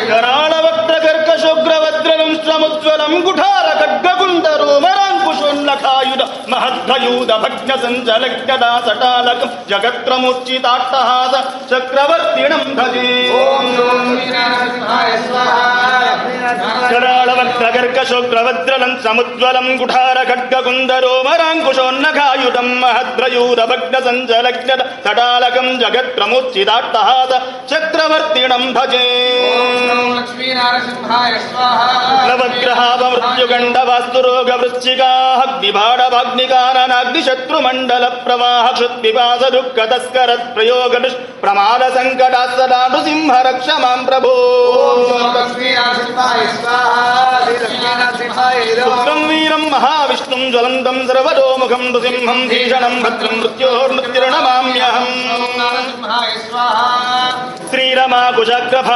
कराळवक्त्रकर्कशोग्रवज्रलं श्रमुज्ज्वलं कुठारखड्गकुण्डरोमराङ्कुशोल्लखायुध महद्भयूतभग्नसञ्चलज्ञदा सटालकं जगत्रमुच्चिताट्टहास चक्रवर्तिणं भजे। कराळवक्त्रकर्कशोग्रवज्रलं श्रमुज्ज्वलं कुठारखड्गकुण्डरोमराङ्कुशोल्लखायुधं महद्भयूतभग्नसञ्चलज्ञदा सटालकं जगत्रमुच्चिताट्टहास चक्रवर्तिणं भजे। नवग्रहावमृत्युगण्डवास्तुरोगवृश्चिकाग्निबाणवाग्निकाननाग्निशत्रुमण्डल प्रवाह क्षुत्पिपास दुःखतस्करत्प्रयोग प्रमाद सङ्कटात्सदा नृसिंह रक्ष मां प्रभो। पुत्रं वीरं महाविष्णुं ज्वलन्तं सर्वतोमुखं नृसिंहं भीषणं भद्रं मृत्योर्मृत्युर्नमाम्यहम्। श्रीरमा कुशग्रभा